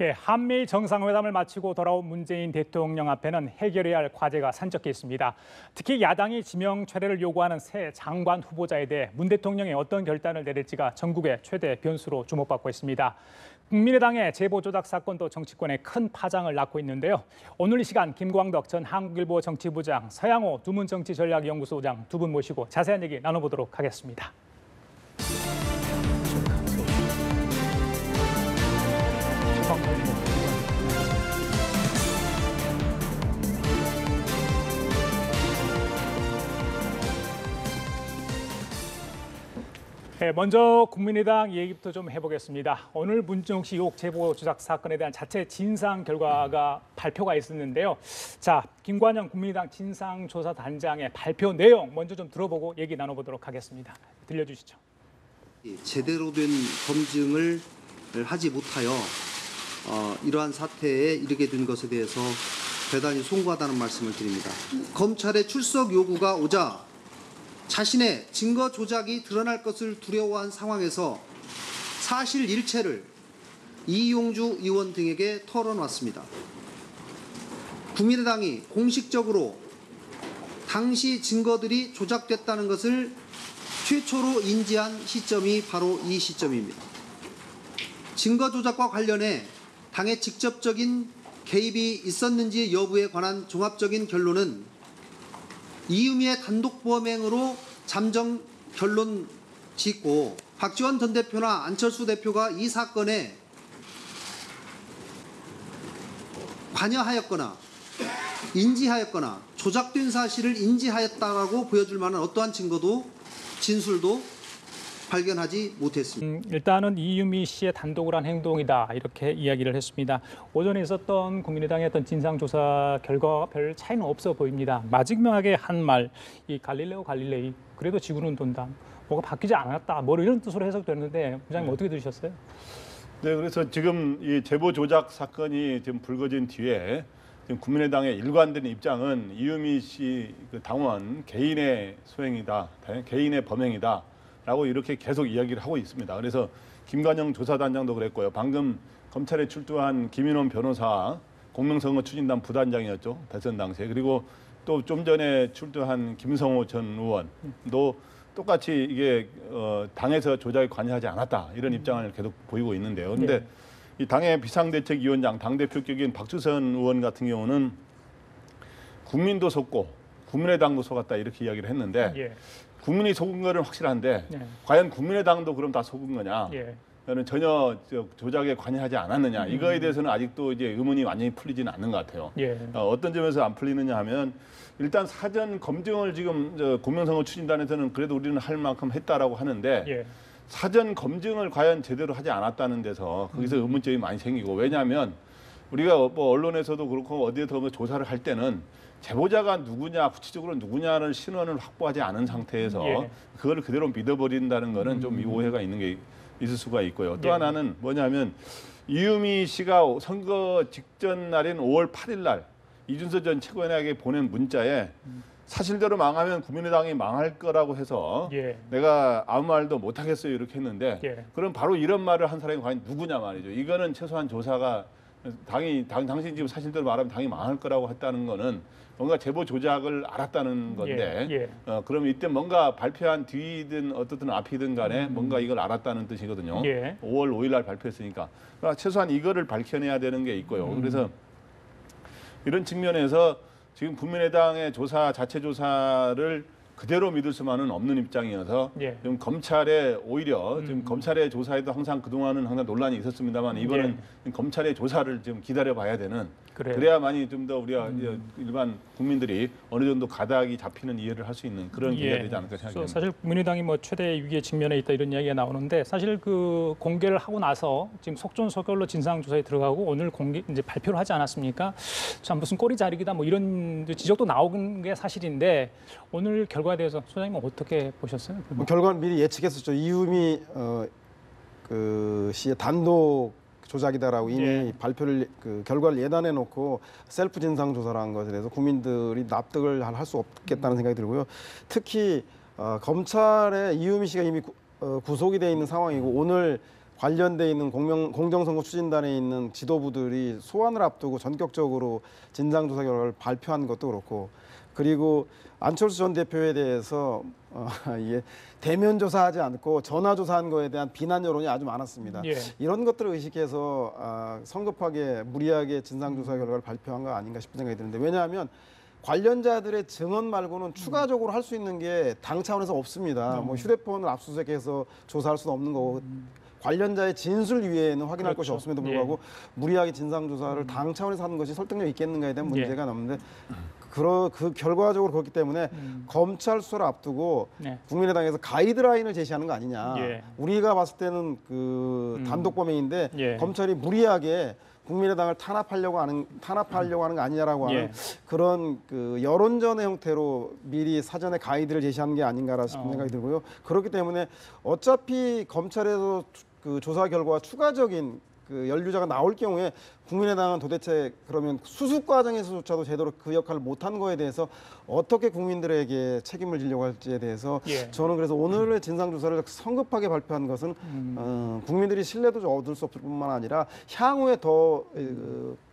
예, 한미 정상회담을 마치고 돌아온 문재인 대통령 앞에는 해결해야 할 과제가 산적해 있습니다. 특히 야당이 지명 철회를 요구하는 새 장관 후보자에 대해 문 대통령이 어떤 결단을 내릴지가 전국의 최대 변수로 주목받고 있습니다. 국민의당의 제보 조작 사건도 정치권에 큰 파장을 낳고 있는데요. 오늘 이 시간 김광덕 전 한국일보 정치부장, 서양호 두문정치전략연구소장 두 분 모시고 자세한 얘기 나눠보도록 하겠습니다. 네, 먼저 국민의당 얘기부터 좀 해보겠습니다. 오늘 문정욱 씨 의혹 제보 조작 사건에 대한 자체 진상 결과가 발표가 있었는데요. 자, 김관영 국민의당 진상조사단장의 발표 내용 먼저 좀 들어보고 얘기 나눠보도록 하겠습니다. 들려주시죠. 제대로 된 검증을 하지 못하여 이러한 사태에 이르게 된 것에 대해서 대단히 송구하다는 말씀을 드립니다. 검찰의 출석 요구가 오자 자신의 증거 조작이 드러날 것을 두려워한 상황에서 사실 일체를 이용주 의원 등에게 털어놨습니다. 국민의당이 공식적으로 당시 증거들이 조작됐다는 것을 최초로 인지한 시점이 바로 이 시점입니다. 증거 조작과 관련해 당의 직접적인 개입이 있었는지 여부에 관한 종합적인 결론은 이유미의 단독 범행으로 잠정 결론 짓고 박지원 전 대표나 안철수 대표가 이 사건에 관여하였거나 인지하였거나 조작된 사실을 인지하였다라고 보여줄 만한 어떠한 증거도 진술도 발견하지 못했습니다. 일단은 이유미 씨의 단독으로 한 행동이다 이렇게 이야기를 했습니다. 오전에 있었던 국민의당의 어떤 진상조사 결과와 별 차이는 없어 보입니다. 마지막에 한 말, 이 갈릴레오 갈릴레이 그래도 지구는 돈다. 뭐가 바뀌지 않았다. 뭐 이런 뜻으로 해석되는데 부장님 어떻게 들으셨어요? 네, 그래서 지금 이 제보 조작 사건이 지금 불거진 뒤에 지금 국민의당의 일관된 입장은 이유미 씨 그 당원 개인의 소행이다, 개인의 범행이다. 라고 이렇게 계속 이야기를 하고 있습니다. 그래서 김관영 조사단장도 그랬고요. 방금 검찰에 출두한 김인원 변호사 공명선거 추진단 부단장이었죠. 대선 당시에. 그리고 또 좀 전에 출두한 김성호 전 의원도 똑같이 이게 당에서 조작에 관여하지 않았다. 이런 입장을 계속 보이고 있는데요. 그런데 이 당의 비상대책위원장, 당대표격인 박주선 의원 같은 경우는 국민도 속고 국민의당도 속았다 이렇게 이야기를 했는데 국민이 속은 거는 확실한데 과연 국민의당도 그럼 다 속은 거냐? 저는 전혀 조작에 관여하지 않았느냐? 이거에 대해서는 아직도 이제 의문이 완전히 풀리지는 않는 것 같아요. 어떤 점에서 안 풀리느냐 하면 일단 사전 검증을 지금 공명선거 추진단에서는 그래도 우리는 할 만큼 했다라고 하는데 사전 검증을 과연 제대로 하지 않았다는 데서 거기서 의문점이 많이 생기고 왜냐하면 우리가 뭐 언론에서도 그렇고 어디에서 뭐 조사를 할 때는 제보자가 누구냐, 구체적으로 누구냐를 신원을 확보하지 않은 상태에서 그걸 그대로 믿어버린다는 거는 좀 오해가 있는 게 있을 수가 있고요. 또 하나는 뭐냐면 이유미 씨가 선거 직전 날인 5월 8일 날 이준서 전 최고위원에게 보낸 문자에 사실대로 망하면 국민의당이 망할 거라고 해서 내가 아무 말도 못 하겠어요 이렇게 했는데 그럼 바로 이런 말을 한 사람이 과연 누구냐 말이죠. 이거는 최소한 조사가 당신 지금 사실대로 말하면 당이 망할 거라고 했다는 거는 뭔가 제보 조작을 알았다는 건데 그러면 이때 뭔가 발표한 뒤든 어떻든 앞이든 간에 뭔가 이걸 알았다는 뜻이거든요. 5월 5일 날 발표했으니까 그러니까 최소한 이거를 밝혀내야 되는 게 있고요. 그래서 이런 측면에서 지금 국민의당의 조사 자체 조사를 그대로 믿을 수만은 없는 입장이어서 지금 검찰에 오히려 지금 검찰의 조사에도 항상 그동안은 항상 논란이 있었습니다만 이번은 검찰의 조사를 좀 기다려봐야 되는 그래야만이 좀 더 우리가 일반 국민들이 어느 정도 가닥이 잡히는 이해를 할 수 있는 그런 기회가 되지 않을까 생각합니다. 사실 국민의당이 뭐 최대 위기에 직면해 있다 이런 이야기가 나오는데 사실 그 공개를 하고 나서 지금 속전속결로 진상조사에 들어가고 오늘 이제 발표를 하지 않았습니까? 참 무슨 꼬리 자르기다 뭐 이런 지적도 나오는 게 사실인데 오늘 결과에 대해서 소장님은 어떻게 보셨어요? 결과는 미리 예측했었죠. 이유미 그 씨의 단독 조작이다라고 이미 발표를 결과를 예단해 놓고 셀프 진상 조사를 한 것에 대해서 국민들이 납득을 할 수 없겠다는 생각이 들고요. 특히 검찰에 이유미 씨가 이미 구속이 돼 있는 상황이고 오늘 관련돼 있는 공정선거 추진단에 있는 지도부들이 소환을 앞두고 전격적으로 진상조사 결과를 발표한 것도 그렇고, 그리고 안철수 전 대표에 대해서 이게 대면 조사하지 않고 전화 조사한 거에 대한 비난 여론이 아주 많았습니다. 예. 이런 것들을 의식해서 성급하게 무리하게 진상조사 결과를 발표한 거 아닌가 싶은 생각이 드는데, 왜냐하면 관련자들의 증언 말고는 추가적으로 할 수 있는 게 당 차원에서 없습니다. 뭐 휴대폰을 압수수색해서 조사할 수는 없는 거고, 관련자의 진술 이외에는 확인할 것이 그렇죠. 없음에도 불구하고 무리하게 진상조사를 당 차원에서 하는 것이 설득력 있겠는가에 대한 문제가 남는데, 그 결과적으로 그렇기 때문에 검찰 수사를 앞두고 네. 국민의당에서 가이드라인을 제시하는 거 아니냐. 예. 우리가 봤을 때는 그 단독 범행인데 예. 검찰이 무리하게 국민의당을 탄압하려고 하는 거 아니냐라고 하는 예. 그런 그 여론전의 형태로 미리 사전에 가이드를 제시하는 게 아닌가라 싶은 생각이 들고요. 그렇기 때문에 어차피 검찰에서 그 조사 결과 추가적인 그 연루자가 나올 경우에 국민의당은 도대체 그러면 수습 과정에서조차도 제대로 그 역할을 못한 거에 대해서 어떻게 국민들에게 책임을 지려고 할지에 대해서 예. 저는 그래서 오늘의 진상조사를 성급하게 발표한 것은 국민들이 신뢰도 얻을 수 없을 뿐만 아니라 향후에 더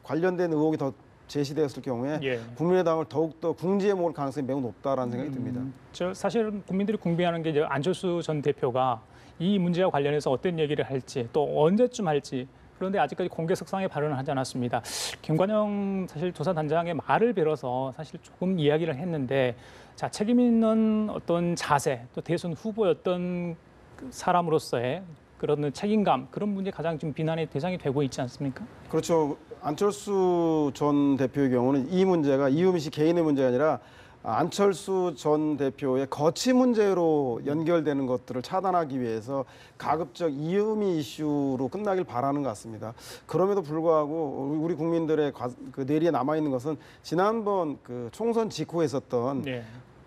관련된 의혹이 더 제시되었을 경우에 예. 국민의당을 더욱더 궁지에 몰 가능성이 매우 높다라는 생각이 듭니다. 저 사실 국민들이 궁금해하는 게 이제 안철수 전 대표가 이 문제와 관련해서 어떤 얘기를 할지, 또 언제쯤 할지. 그런데 아직까지 공개석상에 발언을 하지 않았습니다. 김관영 사실 조사단장의 말을 빌어서 사실 조금 이야기를 했는데, 자, 책임 있는 어떤 자세, 또 대선 후보였던 그 사람으로서의 그런 책임감, 그런 문제 가장 지금 비난의 대상이 되고 있지 않습니까? 그렇죠. 안철수 전 대표의 경우는 이 문제가 이유미 씨 개인의 문제가 아니라 안철수 전 대표의 거취 문제로 연결되는 것들을 차단하기 위해서 가급적 이유미 이슈로 끝나길 바라는 것 같습니다. 그럼에도 불구하고 우리 국민들의 그 뇌리에 남아 있는 것은 지난번 그 총선 직후에 있었던 네.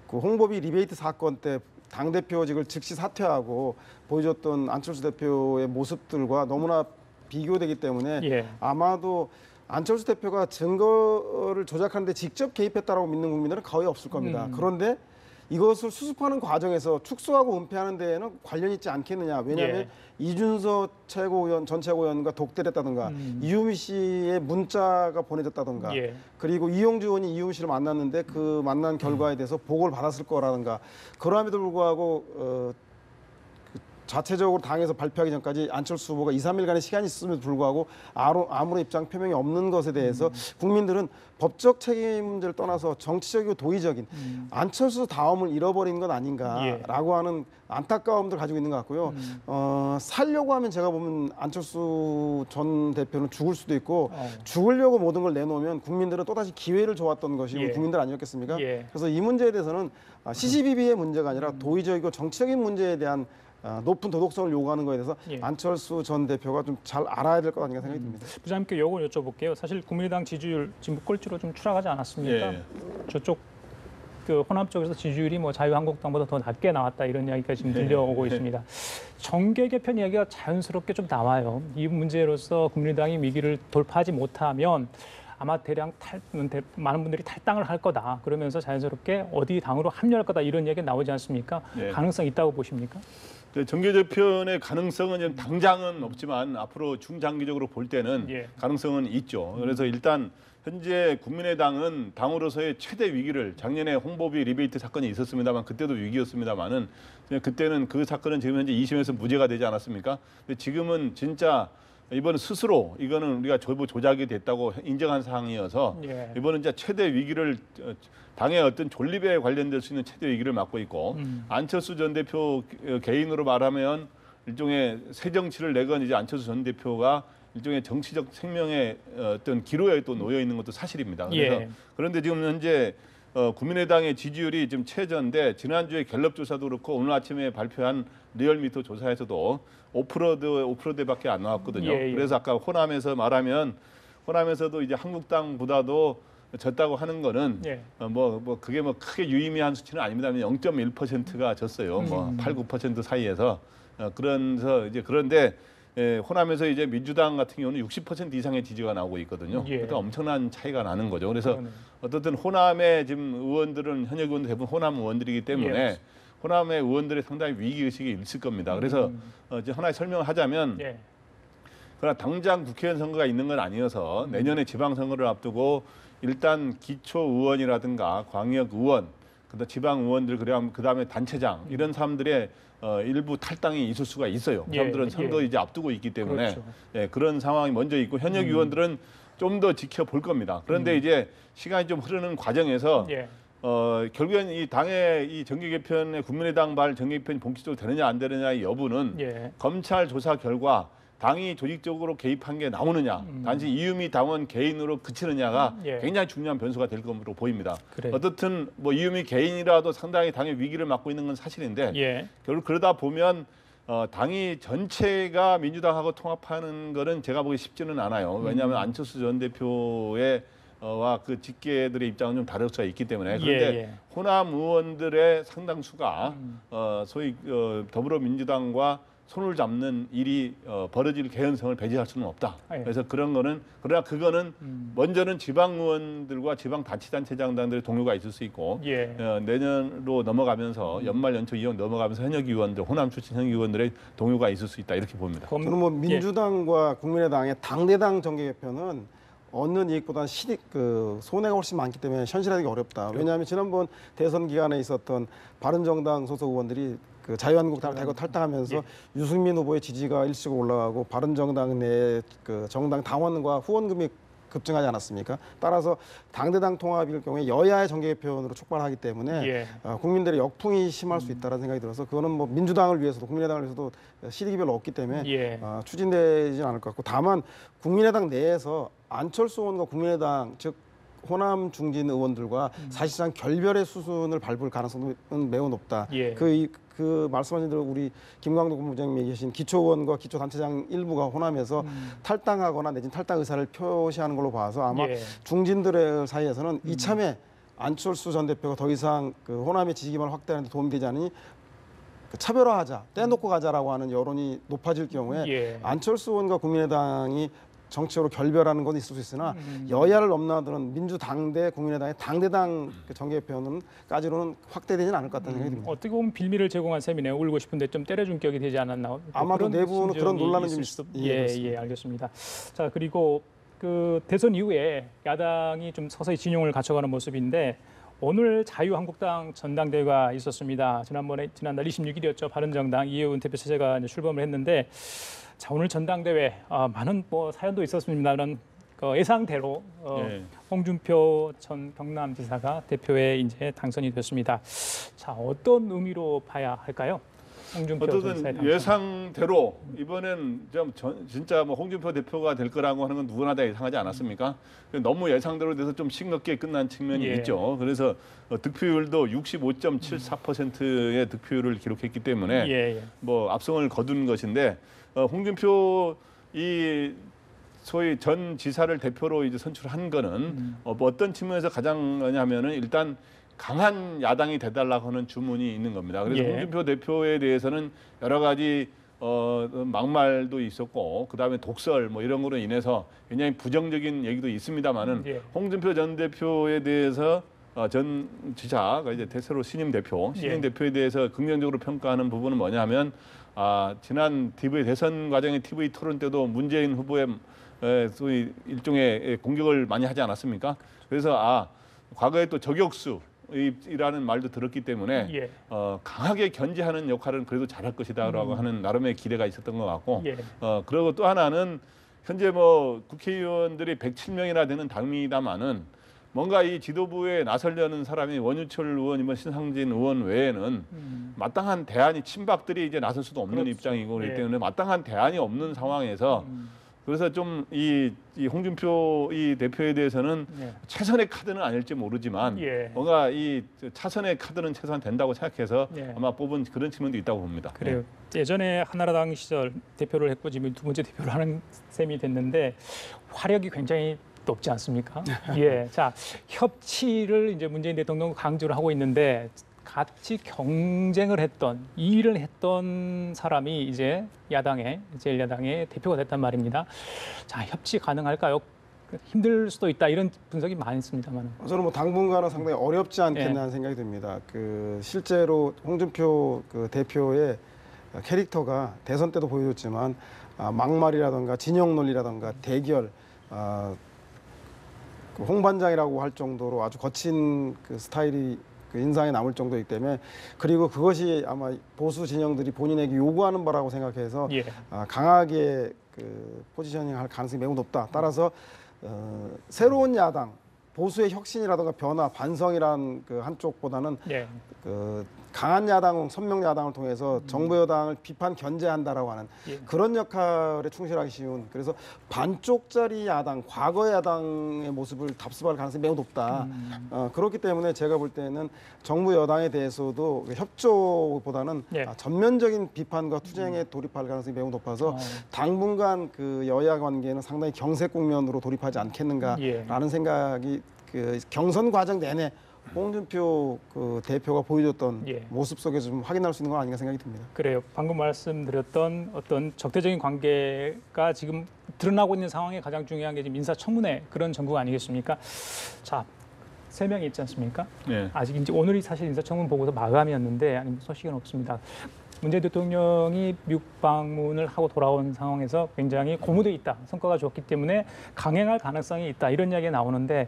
그 홍보비 리베이트 사건 때 당대표직을 즉시 사퇴하고 보여줬던 안철수 대표의 모습들과 너무나 비교되기 때문에 예. 아마도 안철수 대표가 증거를 조작하는 데 직접 개입했다라고 믿는 국민들은 거의 없을 겁니다. 그런데 이것을 수습하는 과정에서 축소하고 은폐하는 데에는 관련이 있지 않겠느냐. 왜냐하면 예. 이준석 최고위원, 전 최고위원과 독대했다든가 이유미 씨의 문자가 보내졌다든가 예. 그리고 이용주 의원이 이유미 씨를 만났는데 그 만난 결과에 대해서 보고를 받았을 거라든가, 그럼에도 불구하고 자체적으로 당에서 발표하기 전까지 안철수 후보가 2, 3일간의 시간이 있음에도 불구하고 아무런 입장 표명이 없는 것에 대해서 국민들은 법적 책임 문제를 떠나서 정치적이고 도의적인 안철수 다음을 잃어버린 건 아닌가라고 하는 안타까움도 가지고 있는 것 같고요. 살려고 하면 제가 보면 안철수 전 대표는 죽을 수도 있고 죽으려고 모든 걸 내놓으면 국민들은 또다시 기회를 줘왔던 것이 우리 국민들 아니었겠습니까? 예. 그래서 이 문제에 대해서는 시시비비의 문제가 아니라 도의적이고 정치적인 문제에 대한 높은 도덕성을 요구하는 것에 대해서 예. 안철수 전 대표가 좀 잘 알아야 될 것 아닌가 생각이 듭니다. 부장님께 요걸 여쭤볼게요. 사실 국민의당 지지율 지금 꼴찌로 좀 추락하지 않았습니까? 예. 저쪽 그 호남 쪽에서 지지율이 뭐 자유한국당보다 더 낮게 나왔다, 이런 이야기가 지금 들려오고 있습니다. 정계 개편 이야기가 자연스럽게 좀 나와요. 이 문제로서 국민의당이 위기를 돌파하지 못하면 아마 대량 많은 분들이 탈당을 할 거다. 그러면서 자연스럽게 어디 당으로 합류할 거다, 이런 이야기가 나오지 않습니까? 네. 가능성 있다고 보십니까? 정계 개편의 가능성은 지금 당장은 없지만 앞으로 중장기적으로 볼 때는 예. 가능성은 있죠. 그래서 일단 현재 국민의당은 당으로서의 최대 위기를, 작년에 홍보비 리베이트 사건이 있었습니다만 그때도 위기였습니다만은 그때는 그 사건은 지금 현재 2심에서 무죄가 되지 않았습니까? 근데 지금은 진짜 이번은 스스로 이거는 우리가 조작이 됐다고 인정한 사항이어서 예. 이번은 진짜 최대 위기를, 당의 어떤 존립에 관련될 수 있는 최대 위기를 맞고 있고, 안철수 전 대표 개인으로 말하면 일종의 새 정치를 내건 이제 안철수 전 대표가 일종의 정치적 생명의 어떤 기로에 또 놓여 있는 것도 사실입니다. 그래서 예. 그런데 지금 현재 국민의당의 지지율이 지금 최저인데, 지난주에 갤럽 조사도 그렇고 오늘 아침에 발표한 리얼미터 조사에서도 5%대밖에 안 나왔거든요. 예, 예. 그래서 아까 호남에서 말하면, 호남에서도 이제 한국당보다도 졌다고 하는 거는 예. 그게 뭐 크게 유의미한 수치는 아닙니다. 0.1%가 졌어요. 뭐 8, 9% 사이에서. 그런데 호남에서 이제 민주당 같은 경우는 60% 이상의 지지가 나오고 있거든요. 예. 그러니까 엄청난 차이가 나는 거죠. 그래서 그러네요. 어떻든 호남의 지금 의원들은, 현역 의원들 대부분 호남 의원들이기 때문에 예. 호남의 의원들의 상당히 위기 의식이 있을 겁니다. 그래서 이제 하나의 설명을 하자면 예. 그러나 당장 국회의원 선거가 있는 건 아니어서 내년에 지방선거를 앞두고 일단 기초의원이라든가 광역의원, 그다음 지방의원들 그다음에 단체장 이런 사람들의 일부 탈당이 있을 수가 있어요. 그 예, 사람들은 선거 예. 이제 앞두고 있기 때문에 그렇죠. 예, 그런 상황이 먼저 있고 현역 의원들은 좀 더 지켜볼 겁니다. 그런데 이제 시간이 좀 흐르는 과정에서 예. 결국엔 이 당의 이 정계 개편의 국민의당 발 정계 개편이 본격적으로 되느냐 안 되느냐의 여부는 예. 검찰 조사 결과 당이 조직적으로 개입한 게 나오느냐, 단지 이유미 당원 개인으로 그치느냐가 예. 굉장히 중요한 변수가 될 것으로 보입니다. 그래요. 어떻든 뭐 이유미 개인이라도 상당히 당의 위기를 맞고 있는 건 사실인데 예. 결국 그러다 보면 당이 전체가 민주당하고 통합하는 거는 제가 보기 쉽지는 않아요. 왜냐하면 안철수 전 대표의 와 그 직계들의 입장은 좀 다를 수가 있기 때문에 그런데 예. 호남 의원들의 상당수가 소위 더불어민주당과 손을 잡는 일이 벌어질 개연성을 배제할 수는 없다. 예. 그래서 그러나 그거는 먼저는 지방 의원들과 지방 자치단체장들의 동료가 있을 수 있고 예. 내년으로 넘어가면서 연말 연초 이용 넘어가면서 현역 의원들, 호남 출신 현역 의원들의 동료가 있을 수 있다 이렇게 봅니다. 저는 뭐 민주당과 국민의당의 당대당 정계 개편은 얻는 이익보다는 손해가 훨씬 많기 때문에 현실화하기 어렵다. 왜냐하면 지난번 대선 기간에 있었던 바른정당 소속 의원들이 그 자유한국당을 대거 탈당하면서 유승민 후보의 지지가 일시적으로 올라가고 바른정당 내 그 정당 당원과 후원금이 급증하지 않았습니까? 따라서 당대당 통합일 경우에 여야의 정계 개편으로 촉발하기 때문에 예. 국민들의 역풍이 심할 수 있다는 생각이 들어서 그거는 뭐 민주당을 위해서도 국민의당을 위해서도 실익이 별로 없기 때문에 예. 추진되지는 않을 것 같고 다만 국민의당 내에서 안철수 의원과 국민의당 즉 호남 중진 의원들과 사실상 결별의 수순을 밟을 가능성은 매우 높다. 예. 그 말씀하신 대로 우리 김광도 본부장님이 얘기하신 기초의원과 기초단체장 일부가 호남에서 탈당하거나 내지는 탈당 의사를 표시하는 걸로 봐서 아마 예. 중진들의 사이에서는 이참에 안철수 전 대표가 더 이상 그 호남의 지지 기반을 확대하는 데 도움이 되지 않으니 차별화하자, 떼놓고 가자라고 하는 여론이 높아질 경우에 예. 안철수 의원과 국민의당이 정치적으로 결별하는 건 있을 수 있으나 여야를 넘나드는 민주당 대 국민의당의 당대당 그 정계 개편은까지로는 확대되지는 않을 것 같다는 생각이 듭니다. 어떻게 보면 빌미를 제공한 셈이네요. 울고 싶은데 좀 때려준 격이 되지 않았나. 아마도 내부는 그런 논란은 좀 예, 알겠습니다. 자, 그리고 그 대선 이후에 야당이 좀 서서히 진용을 갖춰가는 모습인데 오늘 자유한국당 전당대회가 있었습니다. 지난달 26일이었죠. 바른정당 이혜훈 대표 체제가 이제 출범을 했는데 자, 오늘 전당대회 많은 뭐 사연도 있었습니다만 예상대로 예. 홍준표 전 경남지사가 대표에 이제 당선이 됐습니다. 자, 어떤 의미로 봐야 할까요? 홍준표 전 지사의 어쨌든 당선. 예상대로 이번엔 진짜 뭐 홍준표 대표가 될 거라고 하는 건 누구나 다 예상하지 않았습니까? 너무 예상대로 돼서 좀 싱겁게 끝난 측면이 예. 있죠. 그래서 득표율도 65.74%의 득표율을 기록했기 때문에 예. 뭐 압승을 거둔 것인데 홍준표 이 소위 전 지사를 대표로 이제 선출한 거는 뭐 어떤 측면에서 가장 하냐면은 일단 강한 야당이 돼달라고 하는 주문이 있는 겁니다. 그래서 예. 홍준표 대표에 대해서는 여러 가지 막말도 있었고 그다음에 독설 뭐 이런 거로 인해서 굉장히 부정적인 얘기도 있습니다만은 예. 홍준표 전 대표에 대해서 전 지사가 이제 대세로 신임 예. 대표에 대해서 긍정적으로 평가하는 부분은 뭐냐면 지난 대선 과정의 TV 토론 때도 문재인 후보의 소위 일종의 공격을 많이 하지 않았습니까? 그래서 과거에 또 저격수이라는 말도 들었기 때문에 예. 강하게 견제하는 역할은 그래도 잘할 것이다라고 하는 나름의 기대가 있었던 것 같고 예. 그리고 또 하나는 현재 뭐 국회의원들이 107명이나 되는 당입니다마는 뭔가 이 지도부에 나서려는 사람이 원유철 의원이면 신상진 의원 외에는 마땅한 대안이 친박들이 이제 나설 수도 없는 그렇죠. 입장이고 그렇기 예. 때문에 마땅한 대안이 없는 상황에서 그래서 좀 이 홍준표 이 대표에 대해서는 예. 최선의 카드는 아닐지 모르지만 예. 뭔가 이 차선의 카드는 최소한 된다고 생각해서 예. 아마 뽑은 그런 측면도 있다고 봅니다. 그래요. 예전에 한나라당 시절 대표를 했고 지금 두 번째 대표를 하는 셈이 됐는데 화력이 굉장히 높지 않습니까? 예. 자, 협치를 이제 문재인 대통령 강조를 하고 있는데 같이 경쟁을 했던 이 일을 했던 사람이 이제 제1야당의 대표가 됐단 말입니다. 자, 협치 가능할까요? 힘들 수도 있다 이런 분석이 많이 있습니다만. 저는 뭐 당분간은 상당히 어렵지 않겠나 하는 생각이 듭니다. 그 실제로 홍준표 그 대표의 캐릭터가 대선 때도 보여줬지만 막말이라든가 진영 논리라든가 대결, 그 홍반장이라고 할 정도로 아주 거친 그 스타일이 그 인상에 남을 정도이기 때문에, 그리고 그것이 아마 보수 진영들이 본인에게 요구하는 바라고 생각해서 예. 강하게 그 포지셔닝할 가능성이 매우 높다. 따라서 새로운 야당, 보수의 혁신이라든가 변화, 반성이란 그 한쪽보다는 예. 그 강한 야당, 선명 야당을 통해서 정부 여당을 비판 견제한다라고 하는 예. 그런 역할에 충실하기 쉬운, 그래서 반쪽짜리 야당, 과거 야당의 모습을 답습할 가능성이 매우 높다. 그렇기 때문에 제가 볼 때는 정부 여당에 대해서도 협조보다는 예. 전면적인 비판과 투쟁에 돌입할 가능성이 매우 높아서 당분간 그 여야 관계는 상당히 경색 국면으로 돌입하지 않겠는가라는 예. 생각이 그 경선 과정 내내 홍준표 그 대표가 보여줬던 예. 모습 속에서 좀 확인할 수 있는 건 아닌가 생각이 듭니다. 그래요. 방금 말씀드렸던 어떤 적대적인 관계가 지금 드러나고 있는 상황에 가장 중요한 게 지금 인사청문회 그런 전국 아니겠습니까? 자, 3명이 있지 않습니까? 네. 아직 이제 오늘이 사실 인사청문 보고서 마감이었는데 아니 소식은 없습니다. 문재인 대통령이 미국 방문을 하고 돌아온 상황에서 굉장히 고무돼 있다. 성과가 좋기 때문에 강행할 가능성이 있다. 이런 이야기가 나오는데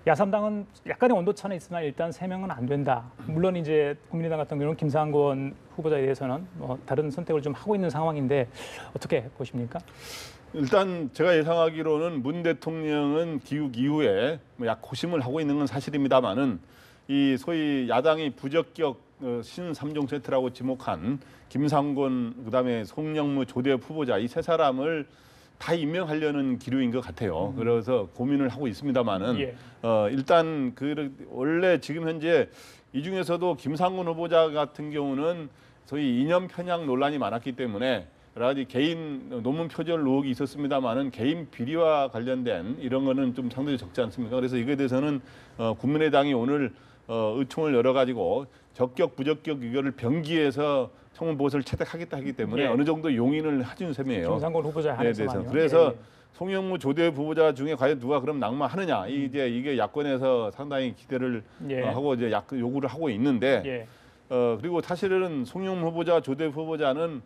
야3당은 약간의 온도차는 있으나 일단 3명은 안 된다. 물론 이제 국민의당 같은 경우는 김상곤 후보자에 대해서는 뭐 다른 선택을 좀 하고 있는 상황인데 어떻게 보십니까? 일단 제가 예상하기로는 문 대통령은 귀국 이후에 약 고심을 하고 있는 건 사실입니다만은 이 소위 야당이 부적격 신삼종 세트라고 지목한 김상곤, 그다음에 송영무, 조대엽 후보자 이 세 사람을 다 임명하려는 기류인 것 같아요. 그래서 고민을 하고 있습니다만은 예. 일단 원래 지금 현재 이 중에서도 김상곤 후보자 같은 경우는 소위 이념 편향 논란이 많았기 때문에 여러 가지 개인 논문 표절 의혹이 있었습니다만은 개인 비리와 관련된 이런 거는 좀 상당히 적지 않습니까? 그래서 이거에 대해서는 국민의당이 오늘 의총을 열어가지고 적격 부적격 이거를 병기해서 청문 보고서를 채택하겠다 하기 때문에 예. 어느 정도 용인을 해준 셈이에요. 김상곤 후보자에 한해서만요. 그래서 예. 송영무, 조대엽 후보자 중에 과연 누가 그럼 낙마하느냐 이게 야권에서 상당히 기대를 예. 하고 이제 요구를 하고 있는데 예. 그리고 사실은 송영무 후보자, 조대엽 후보자는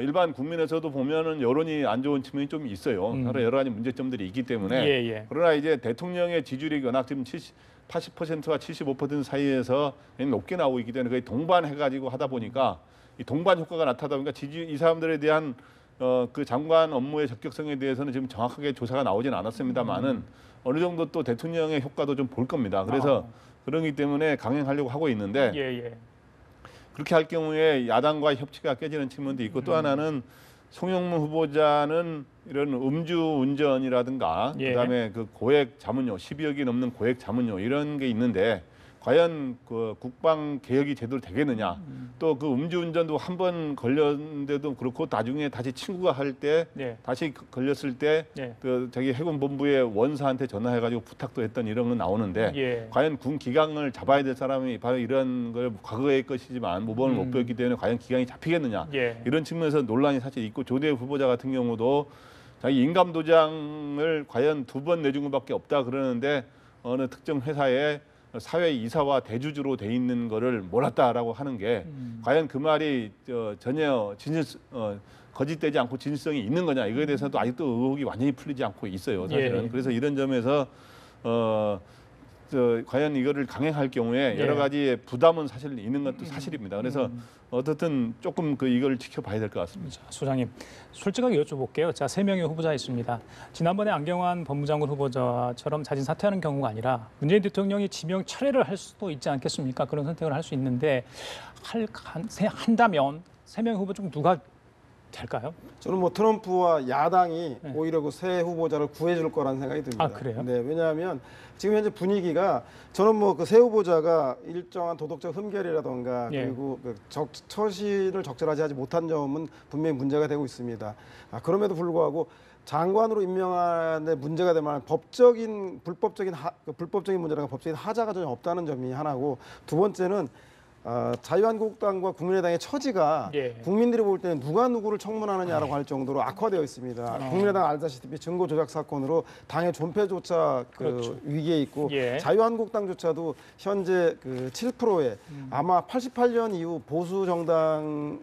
일반 국민에서도 보면은 여론이 안 좋은 측면이 좀 있어요. 여러 가지 문제점들이 있기 때문에 예, 예. 그러나 이제 대통령의 지지율이 워낙 지금 80%와 75% 사이에서 높게 나오고 있기 때문에 거의 동반해가지고 하다 보니까 이 동반 효과가 나타나다 보니까 이 사람들에 대한 그 장관 업무의 적격성에 대해서는 지금 정확하게 조사가 나오진 않았습니다만은 어느 정도 또 대통령의 효과도 좀 볼 겁니다. 그래서 그러기 때문에 강행하려고 하고 있는데 예, 예. 그렇게 할 경우에 야당과의 협치가 깨지는 측면도 있고 또 하나는 송영무 후보자는 이런 음주운전이라든가 예. 그다음에 그 고액 자문료 12억이 넘는 고액 자문료 이런 게 있는데 과연 그 국방 개혁이 제대로 되겠느냐 또 그 음주운전도 한 번 걸렸는데도 그렇고 나중에 다시 친구가 할 때 예. 다시 걸렸을 때 예. 그 자기 해군본부의 원사한테 전화해가지고 부탁도 했던 이런 건 나오는데 예. 과연 군 기강을 잡아야 될 사람이 바로 이런 걸 과거의 것이지만 모범을 못 보였기 때문에 과연 기강이 잡히겠느냐 예. 이런 측면에서 논란이 사실 있고 조대엽 후보자 같은 경우도 자기 인감도장을 과연 2번 내준 것밖에 없다 그러는데 어느 특정 회사에 사회 이사와 대주주로 돼 있는 거를 몰랐다라고 하는 게 과연 그 말이 전혀 거짓되지 않고 진실성이 있는 거냐 이거에 대해서도 아직도 의혹이 완전히 풀리지 않고 있어요 사실은. 예. 그래서 이런 점에서 과연 이거를 강행할 경우에 여러 가지 부담은 사실 있는 것도 사실입니다. 그래서 어떻든 조금 이걸 지켜봐야 될 것 같습니다. 자, 소장님, 솔직하게 여쭤볼게요. 자, 3명의 후보자 있습니다. 지난번에 안경환 법무장관 후보자처럼 자진 사퇴하는 경우가 아니라 문재인 대통령이 지명 철회를 할 수도 있지 않겠습니까? 그런 선택을 할 수 있는데 한다면 3명의 후보 중 누가 될까요? 저는 뭐 트럼프와 야당이 오히려 그 새 후보자를 구해줄 거라는 생각이 듭니다. 아, 그래요? 네, 왜냐하면 지금 현재 분위기가 저는 뭐 그 새 후보자가 일정한 도덕적 흠결이라던가 예. 그리고 그 처신을 적절하지 하지 못한 점은 분명히 문제가 되고 있습니다. 그럼에도 불구하고 장관으로 임명하는데 문제가 될 만한 불법적인 문제라든가 법적인 하자가 전혀 없다는 점이 하나고 두 번째는 자유한국당과 국민의당의 처지가 예. 국민들이 볼 때는 누가 누구를 청문하느냐라고 할 정도로 악화되어 있습니다. 국민의당 알다시피 증거 조작 사건으로 당의 존폐조차 그렇죠. 위기에 있고 예. 자유한국당조차도 현재 7%에 아마 88년 이후 보수 정당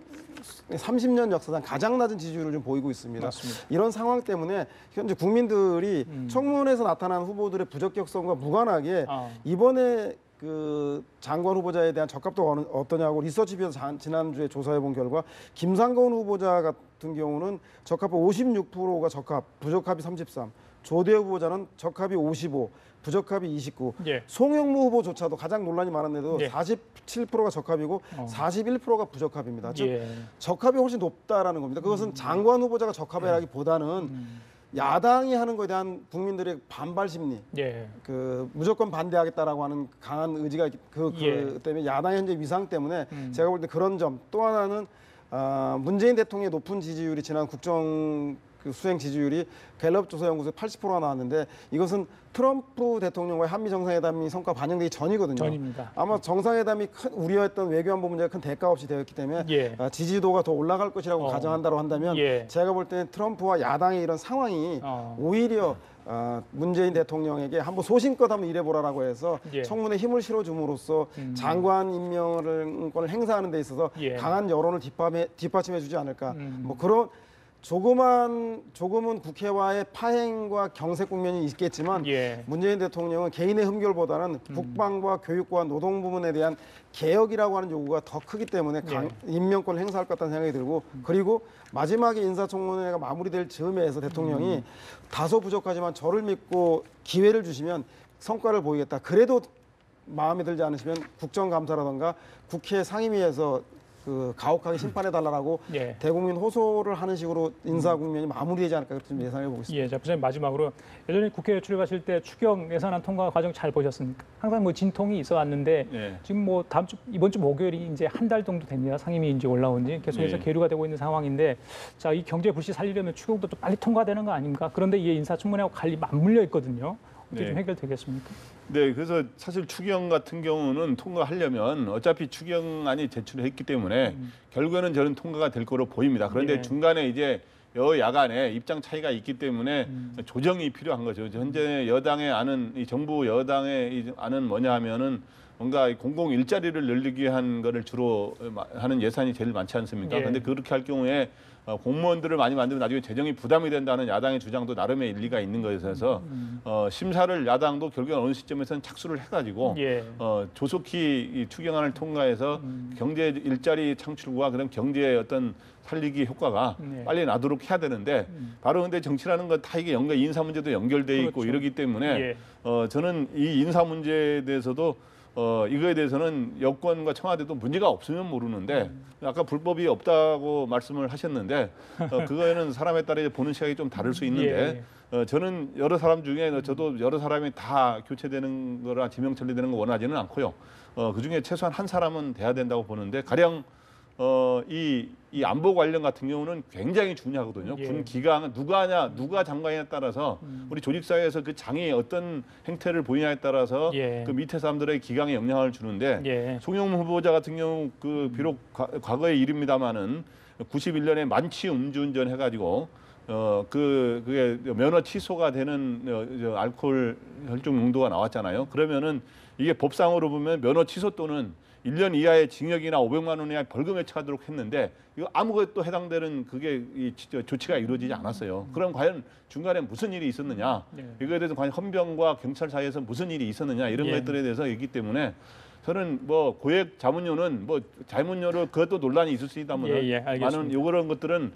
30년 역사상 가장 낮은 지지율을 좀 보이고 있습니다. 맞습니다. 이런 상황 때문에 현재 국민들이 청문회에서 나타난 후보들의 부적격성과 무관하게 이번에 그 장관 후보자에 대한 적합도가 어떠냐고 리서치비에서 지난주에 조사해본 결과 김상곤 후보자 같은 경우는 적합도 56%가 적합, 부적합이 33, 조대엽 후보자는 적합이 55, 부적합이 29, 예. 송영무 후보조차도 가장 논란이 많았는데도 예. 47%가 적합이고 41%가 부적합입니다. 즉 예. 적합이 훨씬 높다라는 겁니다. 그것은 장관 후보자가 적합이라기보다는 야당이 하는 것에 대한 국민들의 반발 심리, 예. 무조건 반대하겠다라고 하는 강한 의지가 예. 때문에 야당 현재 위상 때문에 제가 볼 때 그런 점, 또 하나는 문재인 대통령의 높은 지지율이 지난 국정 수행 지지율이 갤럽 조사 연구소에 80%가 나왔는데 이것은 트럼프 대통령과의 한미 정상회담이 성과 반영되기 전이거든요. 전입니다. 아마 정상회담이 우려했던 외교안보 문제가 큰 대가 없이 되었기 때문에 예. 지지도가 더 올라갈 것이라고 가정한다고 한다면 예. 제가 볼 때는 트럼프와 야당의 이런 상황이 오히려 문재인 대통령에게 한번 소신껏 한번 일해보라라고 해서 예. 청문회 힘을 실어줌으로써 장관 임명권을 행사하는 데 있어서 예. 강한 여론을 뒷받침해주지 않을까. 뭐 그런 조금은 국회와의 파행과 경색 국면이 있겠지만 예. 문재인 대통령은 개인의 흠결보다는 국방과 교육과 노동 부문에 대한 개혁이라고 하는 요구가 더 크기 때문에 임명권을 행사할 것 같다는 생각이 들고 그리고 마지막에 인사청문회가 마무리될 즈음에서 대통령이 다소 부족하지만 저를 믿고 기회를 주시면 성과를 보이겠다. 그래도 마음에 들지 않으시면 국정감사라든가 국회 상임위에서 가혹하게 심판해달라고 예. 대국민 호소를 하는 식으로 인사 국면이 마무리되지 않을까 그렇게 예상해 보고 있습니다. 예, 자, 부장님 마지막으로 예전에 국회에 출입하실 때 추경 예산안 통과 과정 잘 보셨습니까? 항상 뭐 진통이 있어 왔는데 예. 지금 뭐 이번 주 목요일이 이제 한 달 정도 됩니다. 상임위 이제 올라온 지 계속해서 예. 계류가 되고 있는 상황인데 자, 이 경제 불씨 살리려면 추경도 좀 빨리 통과되는 거 아닙니까? 그런데 이게 인사청문회하고 관리 맞물려 있거든요. 어떻게 좀 해결되겠습니까? 네, 그래서 사실 추경 같은 경우는 통과하려면 어차피 추경안이 제출했기 때문에 결국에는 저는 통과가 될 거로 보입니다. 그런데 예. 중간에 이제 여야 간에 입장 차이가 있기 때문에 조정이 필요한 거죠. 현재 여당의 안은 이 정부 여당의 이 안은 뭐냐 하면은 뭔가 공공 일자리를 늘리기 위한 거를 주로 하는 예산이 제일 많지 않습니까? 예. 그런데 그렇게 할 경우에 공무원들을 많이 만들면 나중에 재정이 부담이 된다는 야당의 주장도 나름의 일리가 있는 것에서 심사를 야당도 결국엔 어느 시점에서는 착수를 해가지고 예. 조속히 이 추경안을 통과해서 경제 일자리 창출과 그다음 경제의 어떤 살리기 효과가 네. 빨리 나도록 해야 되는데 바로 근데 정치라는 건 다 이게 인사 문제도 연결돼 있고 그렇죠. 이러기 때문에 예. 저는 이 인사 문제에 대해서도 이거에 대해서는 여권과 청와대도 문제가 없으면 모르는데 아까 불법이 없다고 말씀을 하셨는데 그거에는 사람에 따라 보는 시각이 좀 다를 수 있는데 저는 여러 사람 중에 저도 여러 사람이 다 교체되는 거라 지명 처리되는 거 원하지는 않고요. 그중에 최소한 한 사람은 돼야 된다고 보는데 가령 이 안보 관련 같은 경우는 굉장히 중요하거든요. 예. 군 기강은 누가 장관에 따라서 우리 조직사회에서 그 장이 어떤 행태를 보이냐에 따라서 예. 그 밑에 사람들의 기강에 영향을 주는데 예. 송영무 후보자 같은 경우 비록 과거의 일입니다마는 91년에 만취 음주운전 해가지고 그게 면허 취소가 되는 알코올 혈중 농도가 나왔잖아요. 그러면은 이게 법상으로 보면 면허 취소 또는 1년 이하의 징역이나 500만 원 이하의 벌금에 처하도록 했는데 이거 아무것도 해당되는 그게 조치가 이루어지지 않았어요. 그럼 과연 중간에 무슨 일이 있었느냐? 이거에 대해서 과연 헌병과 경찰 사이에서 무슨 일이 있었느냐 이런 것들에 대해서 있기 때문에 저는 뭐 고액 자문료는 뭐 자문료로 그것도 논란이 있을 수 있다면 많은 요런 것들은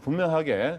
분명하게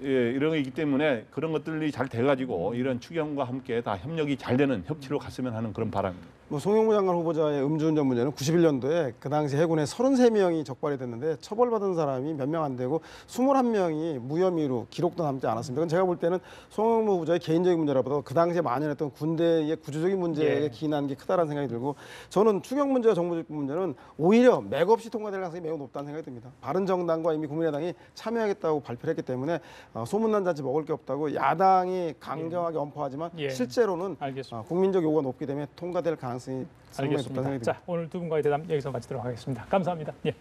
이런 게 있기 때문에 그런 것들이 잘 돼가지고 이런 추경과 함께 다 협력이 잘 되는 협치로 갔으면 하는 그런 바람입니다. 송영무 장관 후보자의 음주운전 문제는 91년도에 그 당시 해군에 33명이 적발이 됐는데 처벌받은 사람이 몇 명 안 되고 21명이 무혐의로 기록도 남지 않았습니다. 그건 제가 볼 때는 송영무 후보자의 개인적인 문제라보다 그 당시에 만연했던 군대의 구조적인 문제에 기인한 게 크다라는 생각이 들고 저는 추경 문제와 정부적 문제는 오히려 맥없이 통과될 가능성이 매우 높다는 생각이 듭니다. 바른정당과 이미 국민의당이 참여하겠다고 발표 발표를 했기 때문에 소문난 잔치 먹을 게 없다고 야당이 강경하게 엄포하지만 예. 실제로는 알겠습니다. 국민적 요구가 높기 때문에 통과될 가능성이 상당히 높다는 알겠습니다. 생각이 듭니다. 자, 오늘 두 분과의 대담 여기서 마치도록 하겠습니다. 감사합니다. 예.